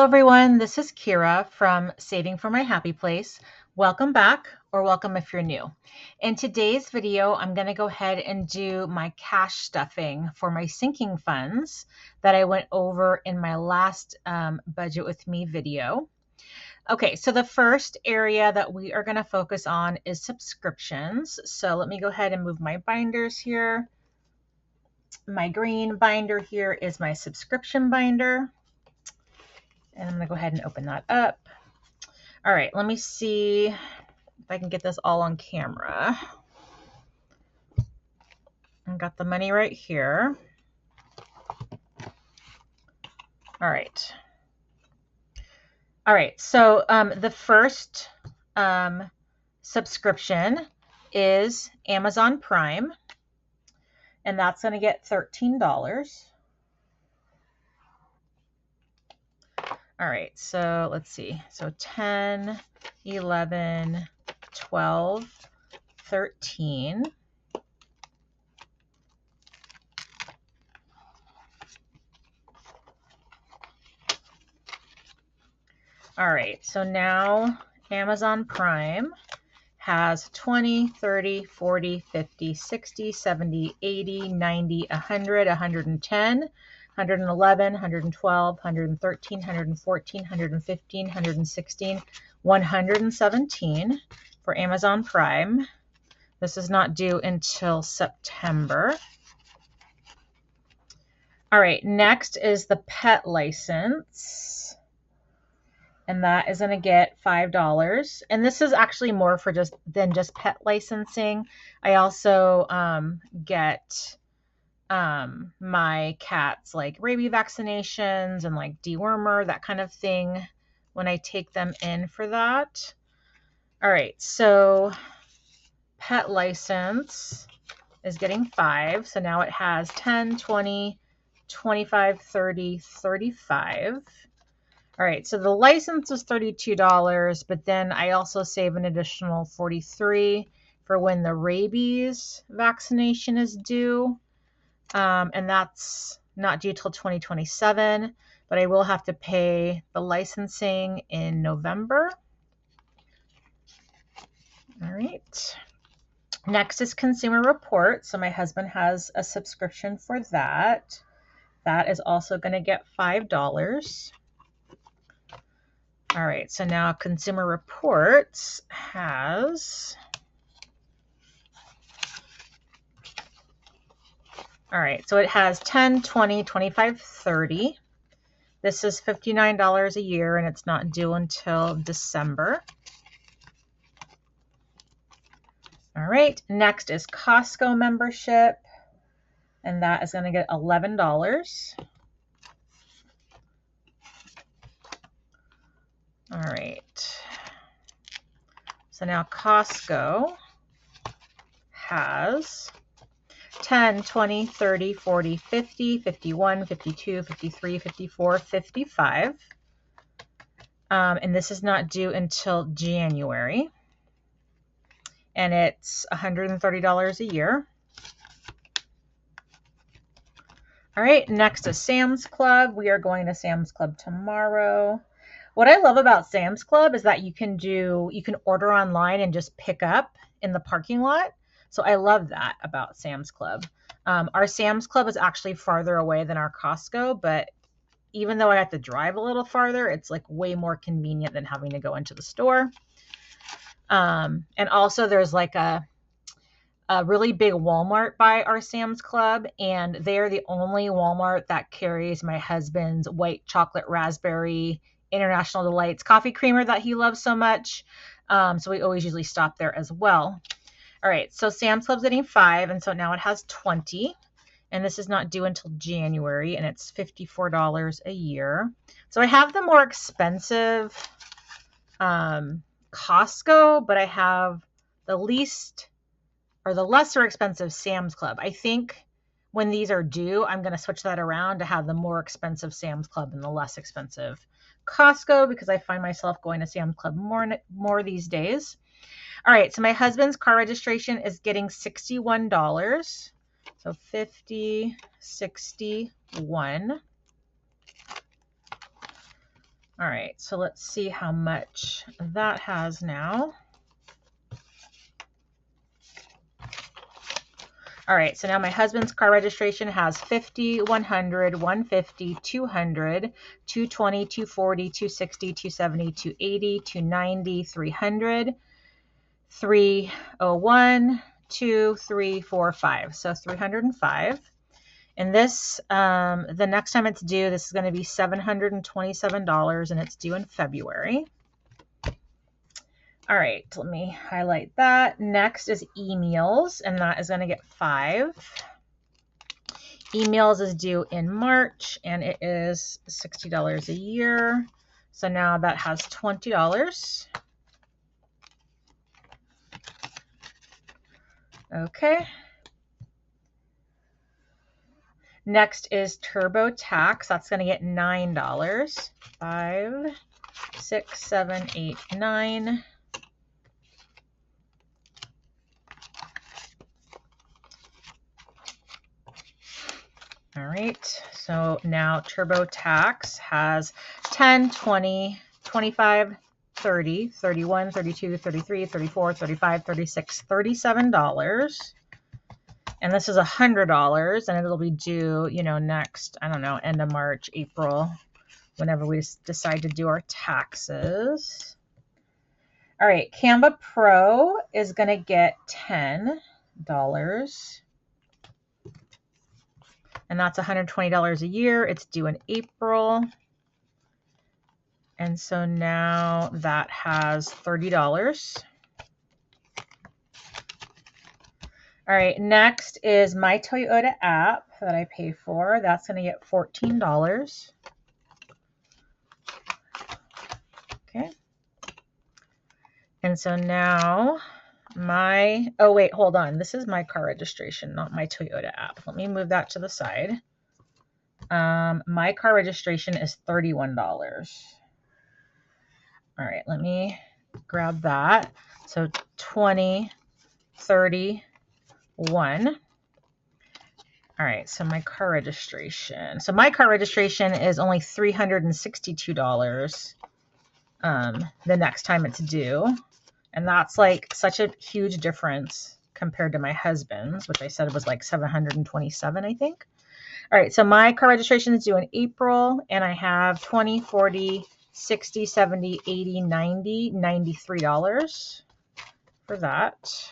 everyone, this is Kira from Saving for My Happy Place. Welcome back, or welcome if you're new. In today's video, I'm going to go ahead and do my cash stuffing for my sinking funds that I went over in my last Budget With Me video. Okay, so the first area that we are going to focus on is subscriptions. So let me go ahead and move my binders here. My green binder here is my subscription binder. And I'm going to go ahead and open that up. All right, let me see if I can get this all on camera. I've got the money right here. All right. All right, so the first subscription is Amazon Prime, and that's going to get $13. All right, so let's see. So 10, 11, 12, 13. All right, so now Amazon Prime has 20, 30, 40, 50, 60, 70, 80, 90, 100, 110, 111, 112, 113, 114, 115, 116, 117 for Amazon Prime. This is not due until September. All right, next is the pet license. And that is going to get $5. And this is actually more for just pet licensing. I also get my cats like rabies vaccinations and like dewormer, that kind of thing, when I take them in for that. All right, so pet license is getting $5. So now it has 10, 20, 25, 30, 35. All right, so the license is $32, but then I also save an additional $43 for when the rabies vaccination is due. And that's not due till 2027, but I will have to pay the licensing in November. All right. Next is Consumer Report. So my husband has a subscription for that. That is also going to get $5. All right, so now Consumer Reports has, all right, so it has 10, 20, 25, 30. This is $59 a year, and it's not due until December. All right, next is Costco membership, and that is going to get $11. All right, so now Costco has 10, 20, 30, 40, 50, 51, 52, 53, 54, 55. And this is not due until January. And it's $130 a year. All right, next is Sam's Club. We are going to Sam's Club tomorrow. What I love about Sam's Club is that you can order online and just pick up in the parking lot. So I love that about Sam's Club. Our Sam's Club is actually farther away than our Costco, but even though I have to drive a little farther, it's like way more convenient than having to go into the store. And also there's like a really big Walmart by our Sam's Club, and they're the only Walmart that carries my husband's white chocolate raspberry International Delights coffee creamer that he loves so much. So we always usually stop there as well. All right, so Sam's Club's getting $5, and so now it has 20, and this is not due until January, and it's $54 a year. So I have the more expensive Costco, but I have the lesser expensive Sam's Club. I think when these are due, I'm going to switch that around to have the more expensive Sam's Club and the less expensive Costco, because I find myself going to Sam's Club more these days. All right, so my husband's car registration is getting $61. So 50, 61. All right, so let's see how much that has now. All right, so now my husband's car registration has 50, 100, 150, 200, 220, 240, 260, 270, 280, 290, 300, 301, 2, 3, 4, 5. So 305. And this, the next time it's due, this is going to be $727, and it's due in February. All right, let me highlight that. Next is emails, and that is going to get 5. Emails is due in March, and it is $60 a year. So now that has $20. Okay. Next is TurboTax. That's going to get $9. 5, 6, 7, 8, 9. All right, so now TurboTax has 10, 20, 25, 30, 31, 32, 33, 34, 35, 36, $37. And this is $100, and it'll be due, next, I don't know, end of March, April, whenever we decide to do our taxes. All right, Canva Pro is going to get $10. And that's $120 a year. It's due in April. And so now that has $30. All right, next is my Toyota app that I pay for. That's going to get $14. Okay. And so now oh wait, hold on. This is my car registration, not my Toyota app. Let me move that to the side. My car registration is $31. All right, let me grab that. So 20, 31. All right, so my car registration. So my car registration is only $362 the next time it's due. And that's like such a huge difference compared to my husband's, which I said was like $727, I think. All right, so my car registration is due in April, and I have 20, 40, 60, 70, 80, 90, $93 for that.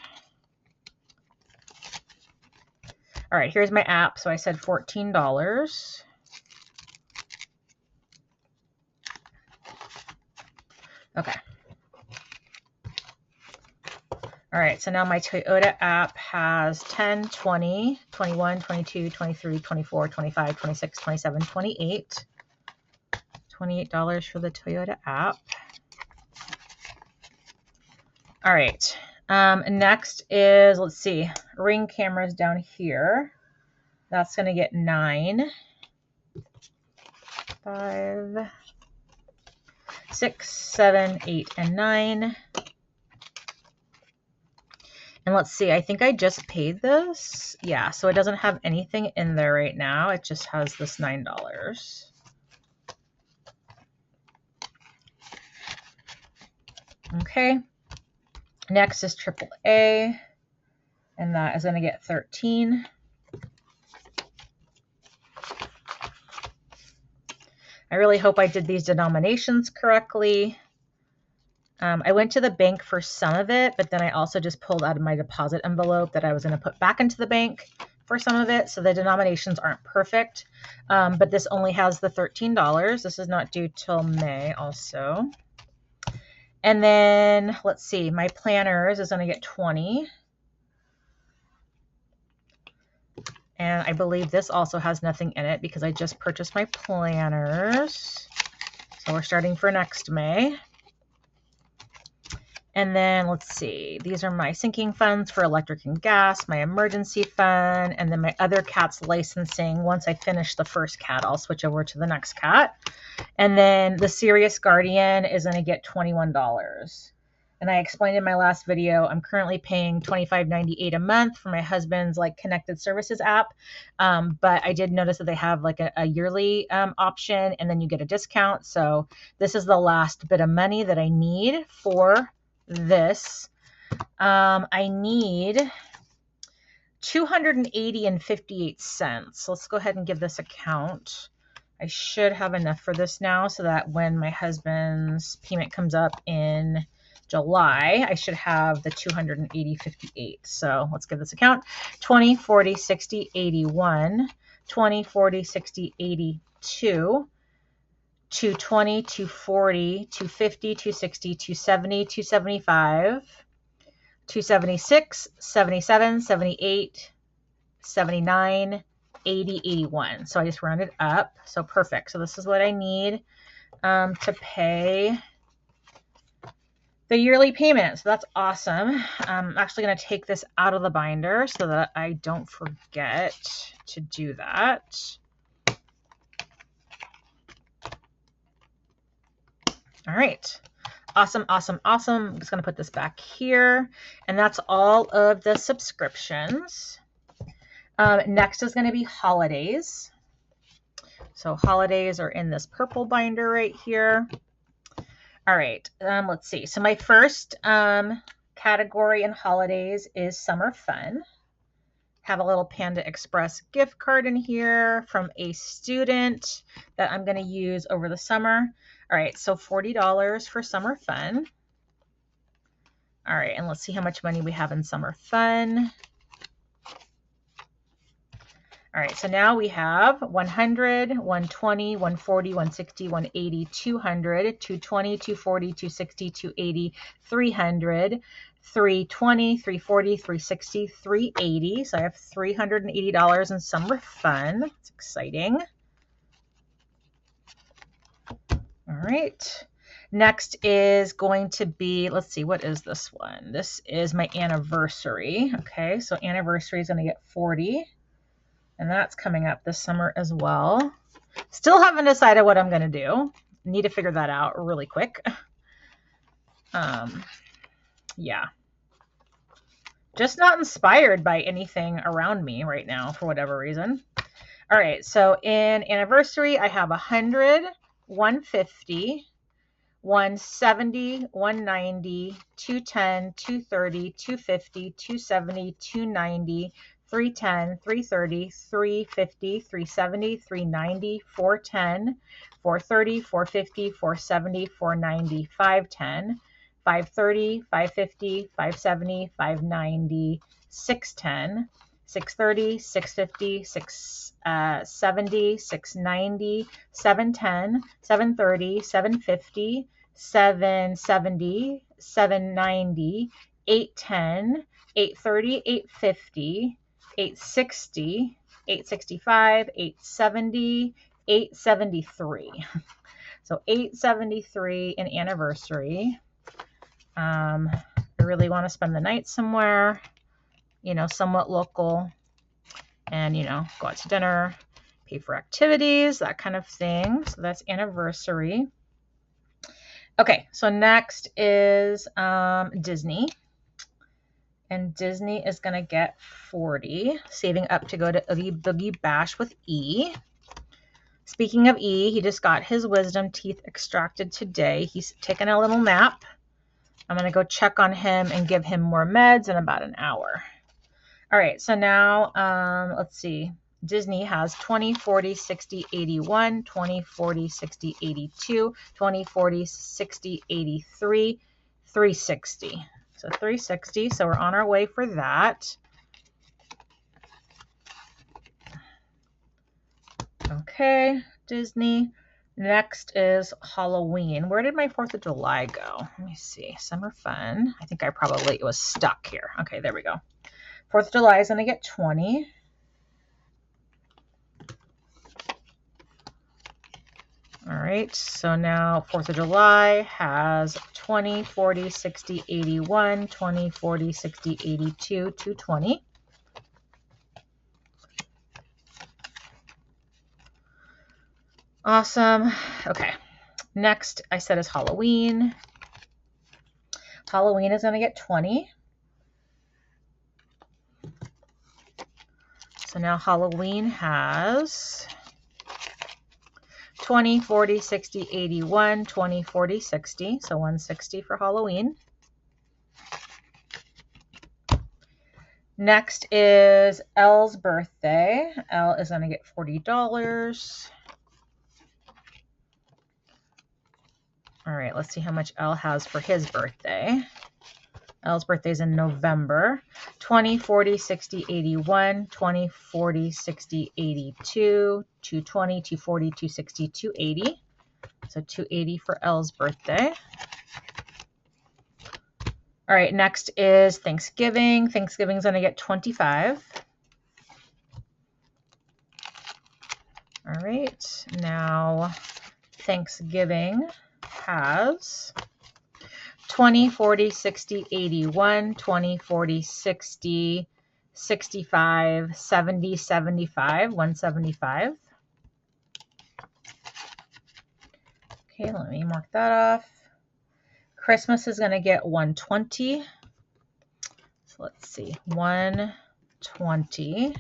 All right, here's my app. So I said $14. Okay. All right, so now my Toyota app has 10, 20, 21, 22, 23, 24, 25, 26, 27, 28. $28 for the Toyota app. All right, next is, let's see, Ring cameras down here. That's going to get 9. 5, 6, 7, 8, and 9. And let's see, I think I just paid this. Yeah, so it doesn't have anything in there right now. It just has this $9. Okay. Next is AAA, and that is going to get 13. I really hope I did these denominations correctly. I went to the bank for some of it, but then I also just pulled out of my deposit envelope that I was going to put back into the bank for some of it. So the denominations aren't perfect, but this only has the $13. This is not due till May also. And then let's see, my planners is going to get 20. And I believe this also has nothing in it because I just purchased my planners. So we're starting for next May. And then let's see, these are my sinking funds for electric and gas, my emergency fund, and then my other cat's licensing. Once I finish the first cat, I'll switch over to the next cat. And then the Serious Guardian is going to get $21. And I explained in my last video, I'm currently paying $25.98 a month for my husband's like connected services app. But I did notice that they have like a yearly option, and then you get a discount. So this is the last bit of money that I need for this. I need $280.58. Let's go ahead and give this a count. I should have enough for this now so that when my husband's payment comes up in July, I should have the $280.58. So let's give this a count. 20, 40, 60, 81, 20, 40, 60, 82, 220, 240, 250, 260, 270, 275, 276, 77, 78, 79, 80, 81. So I just rounded up. So perfect. So this is what I need to pay the yearly payment. So that's awesome. I'm actually going to take this out of the binder so that I don't forget to do that. All right. Awesome, awesome, awesome. I'm just going to put this back here. And that's all of the subscriptions. Next is going to be holidays. So holidays are in this purple binder right here. All right, let's see. So my first category in holidays is summer fun. Have a little Panda Express gift card in here from a student that I'm going to use over the summer. All right, so $40 for summer fun. All right, and let's see how much money we have in summer fun. All right, so now we have 100, 120, 140, 160, 180, 200, 220, 240, 260, 280, 300, 320, 340, 360, 380. So I have $380 in summer fun. It's exciting. All right. Next is going to be, let's see, what is this one? This is my anniversary. Okay, so anniversary is going to get 40. And that's coming up this summer as well. Still haven't decided what I'm going to do. Need to figure that out really quick. Yeah. Just not inspired by anything around me right now for whatever reason. All right, so in anniversary, I have 100, 150, 170, 190, 210, 230, 250, 270, 290, 310, 330, 350, 370, 390, 410, 430, 450, 470, 490, 510, 530, 550, 570, 590, 610, 630, 650, 670, 690, 710, 730, 750, 770, 790, 810, 830, 850, 860, 865, 870, 873. So 873 in anniversary. I really want to spend the night somewhere, you know, somewhat local, and, you know, go out to dinner, pay for activities, that kind of thing. So that's anniversary. Okay, so next is Disney. And Disney is going to get 40, saving up to go to Oogie Boogie Bash with E. Speaking of E, he just got his wisdom teeth extracted today. He's taking a little nap. I'm going to go check on him and give him more meds in about an hour. All right, so now let's see. Disney has 20, 40, 60, 81, 20, 40, 60, 82, 20, 40, 60, 83, 360. So 360, so we're on our way for that. Okay, Disney. Next is Halloween. Where did my 4th of July go? Let me see. Summer fun. I think it was stuck here. Okay, there we go. 4th of July is going to get 20. All right, so now 4th of July has 20, 40, 60, 81, 20, 40, 60, 82, 220. Awesome. Okay, next I said is Halloween. Halloween is going to get 20. So now Halloween has 20, 40, 60, 81, 20, 40, 60. So 160 for Halloween. Next is Elle's birthday. Elle is going to get $40. All right, let's see how much Elle has for his birthday. Elle's birthday is in November. 20, 40, 60, 81, 20, 40, 60, 82, 220, 240, 260, 280. So 280 for Elle's birthday. All right, next is Thanksgiving. Thanksgiving's going to get 25. All right, now Thanksgiving has 20, 40, 60, 81, 20, 40, 60, 65, 70, 75, 175. Okay, let me mark that off. Christmas is going to get 120. So let's see, 120.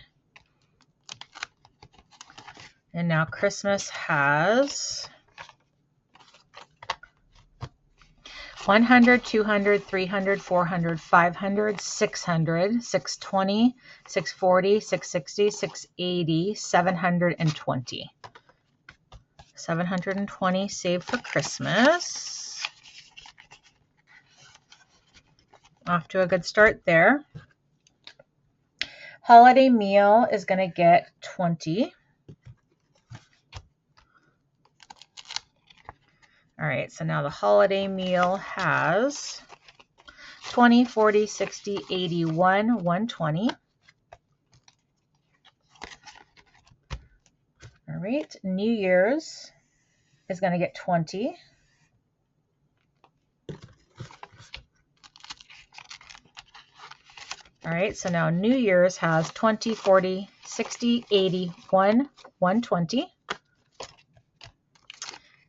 And now Christmas has 100, 200, 300, 400, 500, 600, 620, 640, 660, 680, 720. 720 saved for Christmas. Off to a good start there. Holiday meal is going to get 20. All right, so now the holiday meal has 20, 40, 60, 81, 120. All right, New Year's is going to get 20. All right, so now New Year's has 20, 40, 60, 81, 120.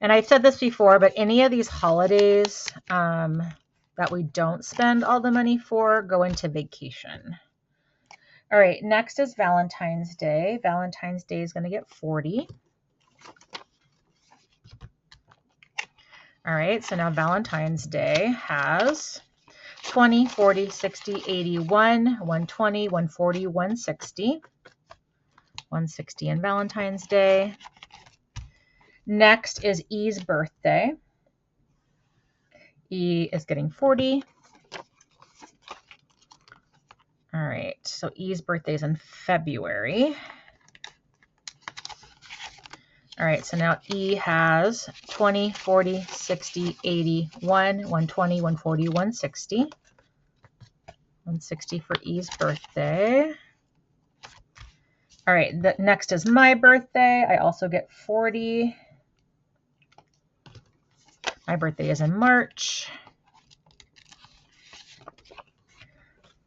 And I've said this before, but any of these holidays that we don't spend all the money for go into vacation. All right, next is Valentine's Day. Valentine's Day is going to get 40. All right, so now Valentine's Day has 20, 40, 60, 81, 120, 140, 160. 160 in Valentine's Day. Next is E's birthday. E is getting 40. All right, so E's birthday is in February. All right, so now E has 20, 40, 60, 81, 120, 140, 160. 160 for E's birthday. All right, next is my birthday. I also get 40. My birthday is in March.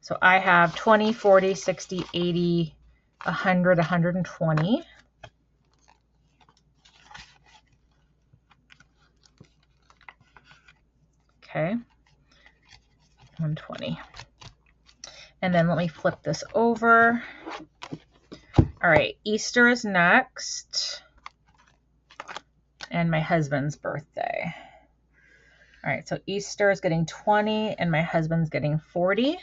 So I have 20, 40, 60, 80, 100, 120. Okay, 120. And then let me flip this over. All right, Easter is next. And my husband's birthday. All right, so Easter is getting 20 and my husband's getting 40.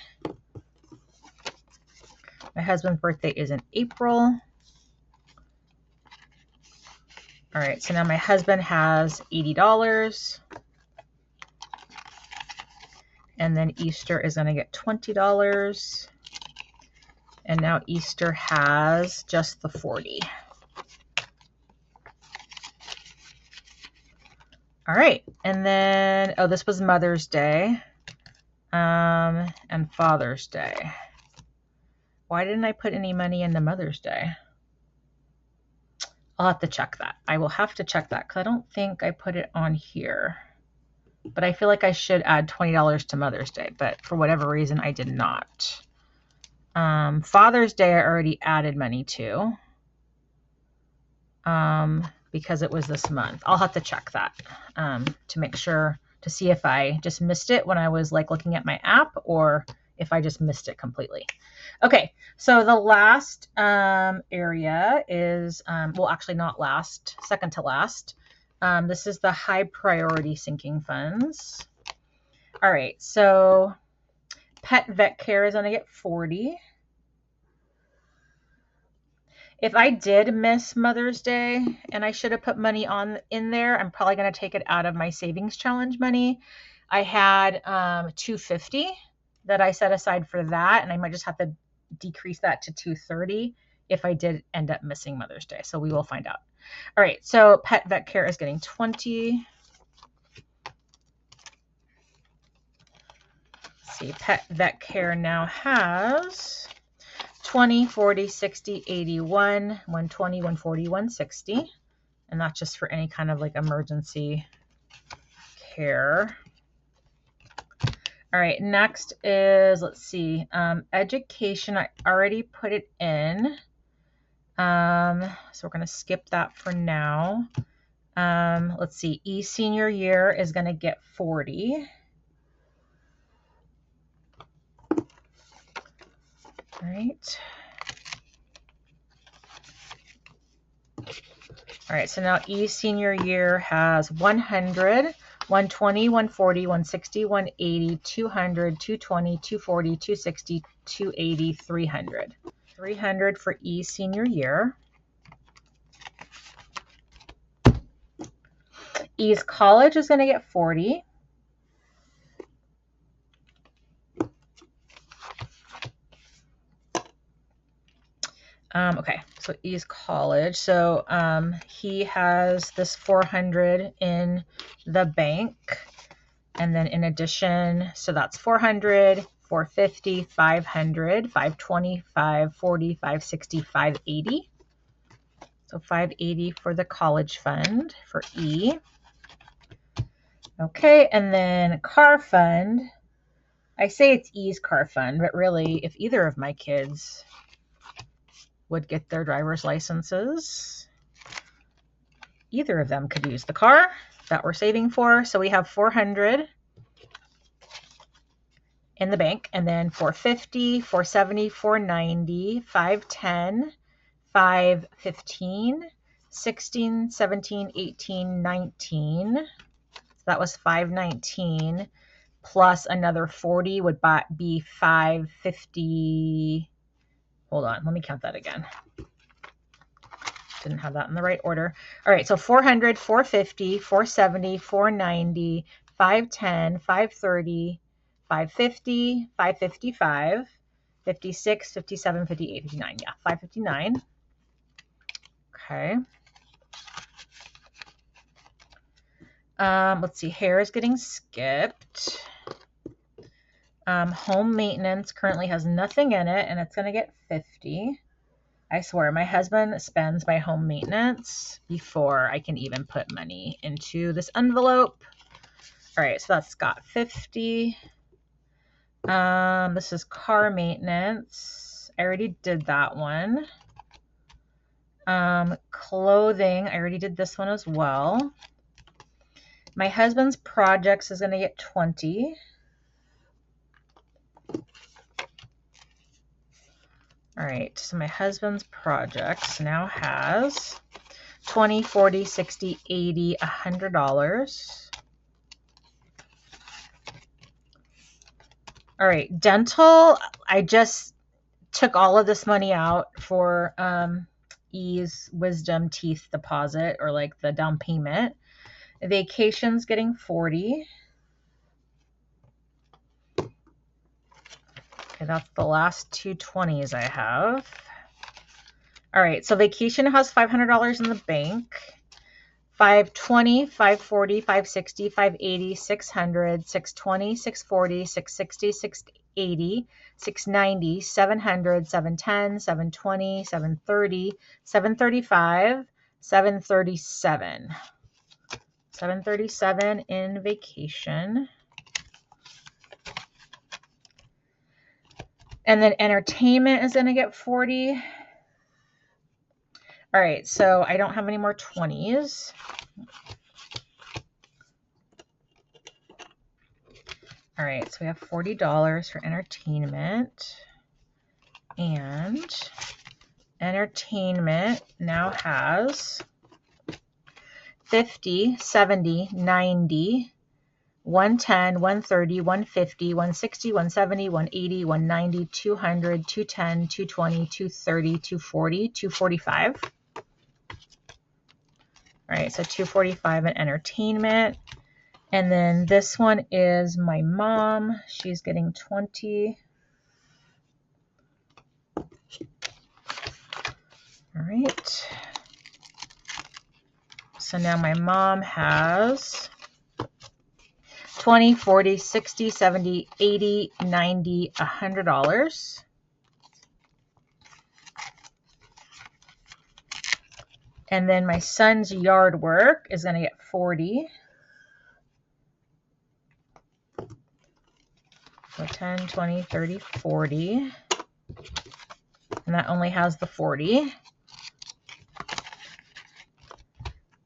My husband's birthday is in April. All right, so now my husband has $80. And then Easter is going to get $20. And now Easter has just the 40. All right, and then, oh, this was Mother's Day and Father's Day. Why didn't I put any money into Mother's Day? I'll have to check that. I will have to check that because I don't think I put it on here. But I feel like I should add $20 to Mother's Day, but for whatever reason, I did not. Father's Day, I already added money to because it was this month. I'll have to check that to make sure to see if I just missed it when I was like looking at my app or if I just missed it completely. Okay, so the last area is, well, actually not last, second to last. This is the high priority sinking funds. All right, so pet vet care is going to get 40. If I did miss Mother's Day and I should have put money in there, I'm probably going to take it out of my savings challenge money. I had $250 that I set aside for that, and I might just have to decrease that to $230 if I did end up missing Mother's Day. So we will find out. All right, so pet vet care is getting 20. Let's see, pet vet care now has 20, 40, 60, 81, 120, 140, 160. And that's just for any kind of like emergency care. All right, next is, let's see, education. I already put it in. So we're going to skip that for now. Let's see, e-senior year is going to get 40. All right. All right, so now e-senior year has 100, 120, 140, 160, 180, 200, 220, 240, 260, 280, 300. 300 for e-senior year. E's college is going to get 40. Okay, so E's college. So he has this 400 in the bank. And then in addition, so that's 400, 450, 500, 520, 540, 560, 580. So 580 for the college fund for E. Okay, and then car fund. I say it's E's car fund, but really, if either of my kids would get their driver's licenses, either of them could use the car that we're saving for. So we have 400 in the bank, and then 450, 470, 490, 510, 515, 16, 17, 18, 19. So that was 519 plus another 40 would be 550. Hold on, let me count that again. Didn't have that in the right order. All right, so 400, 450, 470, 490, 510, 530, 550, 555, 56, 57, 58, 59. Yeah, 559. Okay. Let's see, hair is getting skipped. Home maintenance currently has nothing in it, and it's going to get 50. I swear, my husband spends my home maintenance before I can even put money into this envelope. All right, so that's got 50. This is car maintenance. I already did that one. Clothing, I already did this one as well. My husband's projects is going to get 20. All right, so my husband's projects now has 20, 40, 60, 80, $100. All right, dental, I just took all of this money out for E's wisdom teeth deposit, or like the down payment. Vacation's getting 40. Okay, that's the last two 20s I have. All right, so vacation has $500 in the bank. 520, 540, 560, 580, 600, 620, 640, 660, 680, 690, 700, 710, 720, 730, 735, 737. 737 in vacation. And then entertainment is going to get 40. All right, so I don't have any more 20s. All right, so we have $40 for entertainment. And entertainment now has 50, 70, 90, 110, 130, 150, 160, 170, 180, 190, 200, 210, 220, 230, 240, 245. All right, so 245 in entertainment. And then this one is my mom. She's getting 20. All right. So now my mom has 20, 40, 60, 70, 80, 90, $100. And then my son's yard work is going to get 40. So 10, 20, 30, 40. And that only has the 40.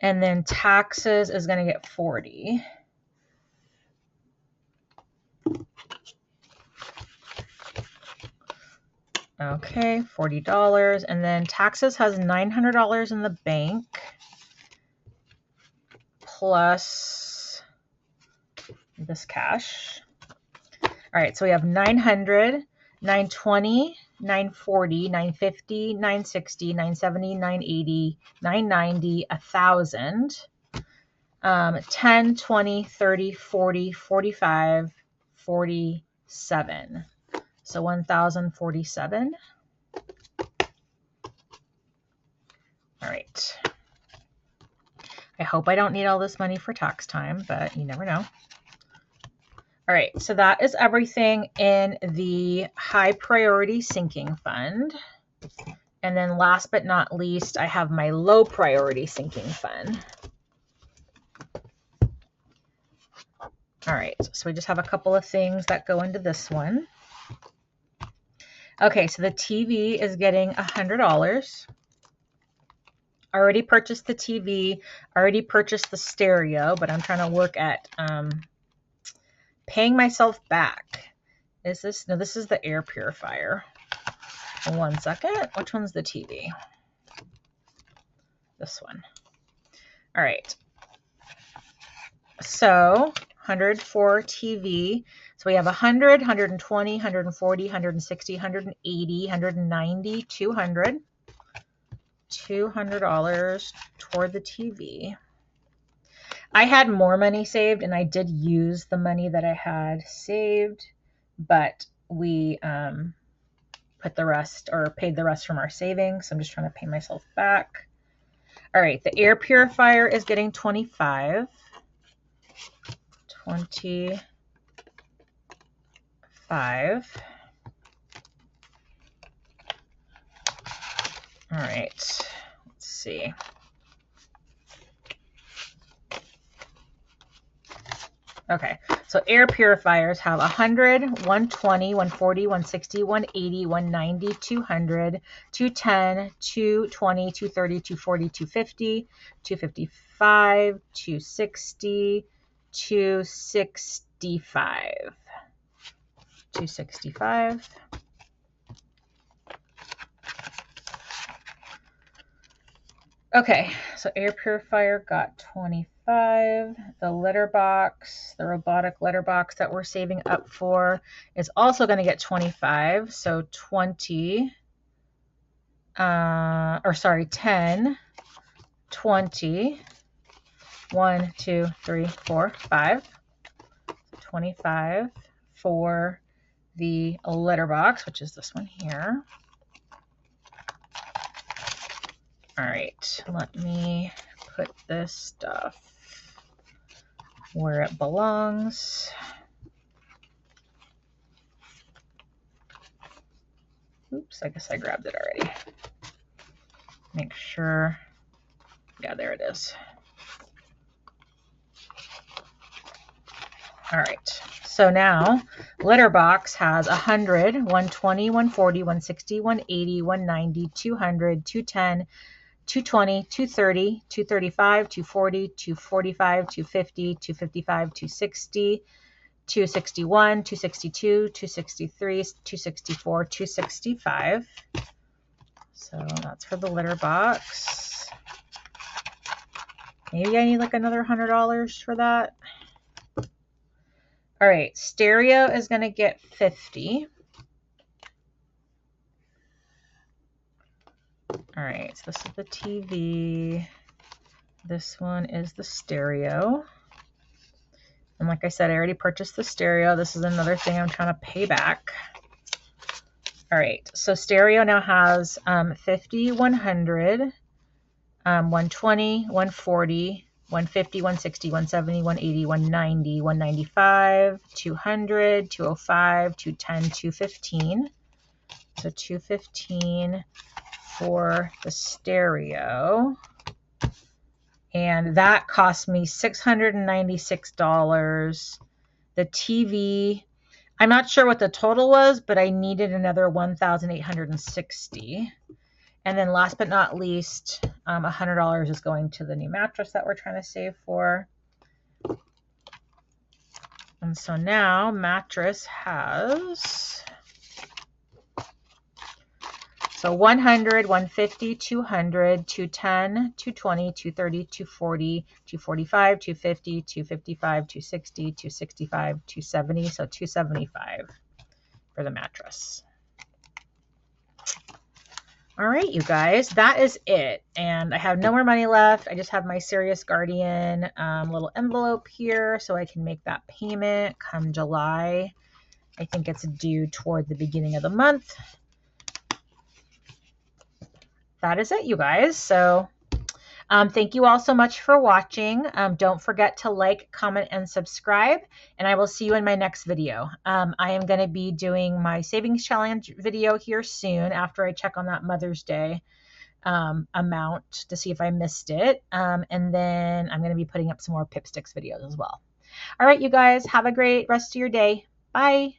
And then taxes is going to get 40. Okay, $40. And then taxes has $900 in the bank plus this cash. All right, so we have 900, 920, 940, 950, 960, 970, 980, 990, 1,000, 10, 20, 30, 40, 45, 47. So 1,047. All right. I hope I don't need all this money for tax time, but you never know. All right, so that is everything in the high priority sinking fund. And then last but not least, I have my low priority sinking fund. All right, so we just have a couple of things that go into this one. Okay, so the TV is getting $100. I already purchased the TV, already purchased the stereo, but I'm trying to work at paying myself back. Is this? No, this is the air purifier. 1 second. Which one's the TV? This one. All right. So 100 for TV. So we have 100, 120, 140, 160, 180, 190, 200. $200 toward the TV. I had more money saved, and I did use the money that I had saved, but we put the rest or paid the rest from our savings. So I'm just trying to pay myself back. All right, the air purifier is getting 25. 25. All right, let's see. Okay, so air purifiers have 100, 120, 140, 160, 180, 190, 200, 210, 220, 230, 240, 250, 255, 260, 265. 265. Okay, so air purifier got 25. The litter box, the robotic litter box that we're saving up for is also going to get 25. So 20, 10, 20, 1, 2, 3, 4, 5. 25 for the litter box, which is this one here. All right, let me put this stuff where it belongs. Oops, I guess I grabbed it already. Make sure. Yeah, there it is. All right, so now litter box has 100, 120, 140, 160, 180, 190, 200, 210, 220, 230, 235, 240, 245, 250, 255, 260, 261, 262, 263, 264, 265. So that's for the litter box. Maybe I need like another $100 for that. All right, stereo is going to get 50. All right, so this is the TV. This one is the stereo. And like I said, I already purchased the stereo. This is another thing I'm trying to pay back. All right, so stereo now has 50, 100, 120, 140, 150, 160, 170, 180, 190, 195, 200, 205, 210, 215. So 215 for the stereo. And that cost me $696. The TV, I'm not sure what the total was, but I needed another $1,860. And then last but not least, $100 is going to the new mattress that we're trying to save for. And so now mattress has, so 100, 150, 200, 210, 220, 230, 240, 245, 250, 255, 260, 265, 270. So 275 for the mattress. All right, you guys, that is it. And I have no more money left. I just have my Serious Guardian little envelope here so I can make that payment come July. I think it's due toward the beginning of the month. That is it, you guys. So thank you all so much for watching. Don't forget to like, comment, and subscribe, and I will see you in my next video. I am going to be doing my savings challenge video here soon after I check on that Mother's Day amount to see if I missed it. And then I'm going to be putting up some more Pipsticks videos as well. All right, you guys, have a great rest of your day. Bye.